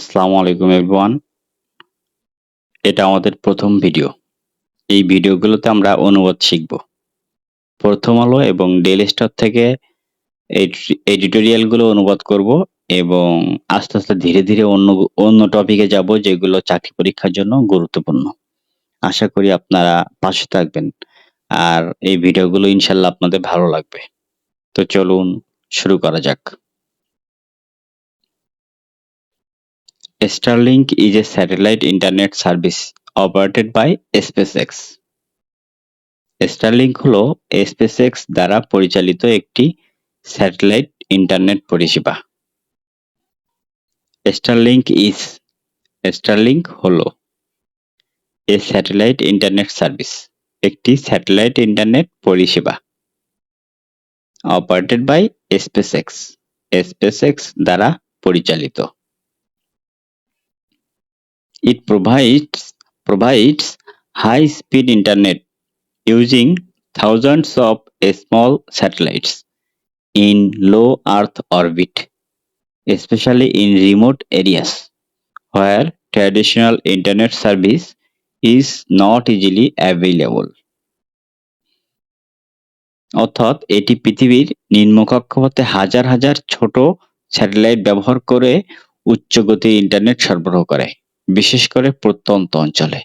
আসসালামু আলাইকুম এভরিওয়ান। এটা আমাদের প্রথম ভিডিও। এই ভিডিওগুলোতে আমরা অনুবাদ শিখব। প্রথম আলো এবং ডেইলি স্টার থেকে এই টিউটোরিয়ালগুলো অনুবাদ করব এবং আস্তে আস্তে ধীরে ধীরে অন্য টপিকে যাব যেগুলো চাকরি পরীক্ষার জন্য গুরুত্বপূর্ণ। আশা করি আপনারা পাশে থাকবেন আর এই ভিডিওগুলো ইনশাল্লাহ আপনাদের ভালো লাগবে। তো চলুন শুরু করা যাক। Starlink is a satellite internet service operated by SpaceX. Starlink হলো স্পেসএক্স দ্বারা পরিচালিত একটি স্যাটেলাইট ইন্টারনেট পরিষেবা। স্টারলিংক হলো এ স্যাটেলাইট ইন্টারনেট সার্ভিস, একটি স্যাটেলাইট ইন্টারনেট পরিষেবা অপারেটেড বাই স্পেসএক্স দ্বারা পরিচালিত। It provides high speed internet using thousands of small satellites in low Earth orbit, especially in remote areas where traditional internet service is not easily available. অর্থাৎ এটি পৃথিবীর নিম্ন কক্ষপথে হাজার হাজার ছোট স্যাটেলাইট ব্যবহার করে উচ্চ গতির ইন্টারনেট সরবরাহ করে, বিশেষ করে প্রত্যন্ত অঞ্চলে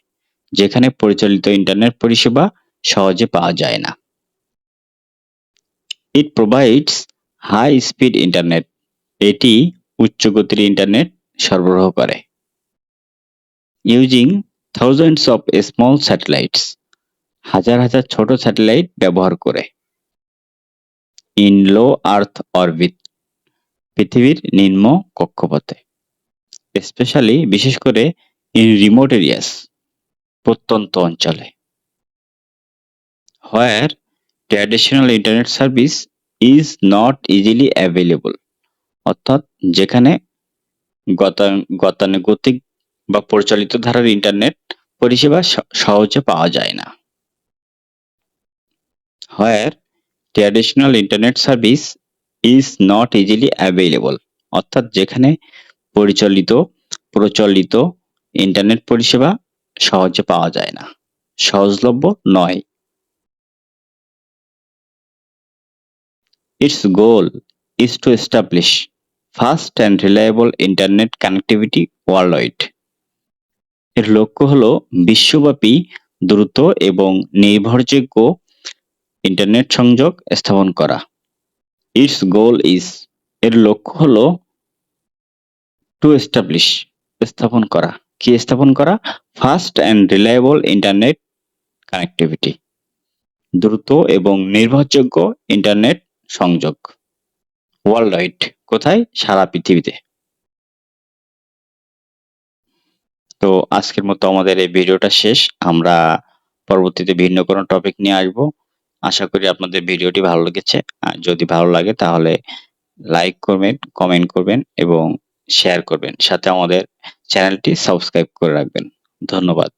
যেখানে পরিচালিত ইন্টারনেট পরিষেবা সহজে পাওয়া যায় না। It provides high speed internet. এটি উচ্চ গতির ইন্টারনেট সরবরাহ করে। Using thousands of small satellites, হাজার হাজার ছোট স্যাটেলাইট ব্যবহার করে। In low Earth orbit, পৃথিবীর নিম্ন কক্ষপথে। Especially বিশেষ করে in remote areas, প্রত্যন্ত অঞ্চলে। Where traditional internet service is not easily available, অর্থাৎ যেখানে গতানুগতিক বা পরিচালিত ধারার ইন্টারনেট পরিষেবা সহজে পাওয়া যায় না। Where traditional internet service is not easily available, অর্থাৎ যেখানে প্রচলিত ইন্টারনেট পরিষেবা সহজে পাওয়া যায় না, সহজলভ্য নয়। Its goal is to establish fast and reliable internet connectivity worldwide. এর লক্ষ্য হলো বিশ্বব্যাপী দ্রুত এবং নির্ভরযোগ্য ইন্টারনেট সংযোগ স্থাপন করা। Its goal is, এর লক্ষ্য হলো to establish, স্থাপন করা। কি স্থাপন করা? Fast and reliable internet connectivity, দ্রুত এবং নির্ভরযোগ্য ইন্টারনেট সংযোগ। ওয়ার্ল্ড ওয়াইড, কোথায়? সারা পৃথিবীতে। তো আজকের মতো আমাদের এই ভিডিওটা শেষ। আমরা পরবর্তীতে ভিন্ন কোনো টপিক নিয়ে আসবো। আশা করি আপনাদের ভিডিওটি ভালো লেগেছে। যদি ভালো লাগে তাহলে লাইক করবেন, কমেন্ট করবেন এবং শেয়ার করবেন, সাথে আমাদের চ্যানেলটি সাবস্ক্রাইব করে রাখবেন। ধন্যবাদ।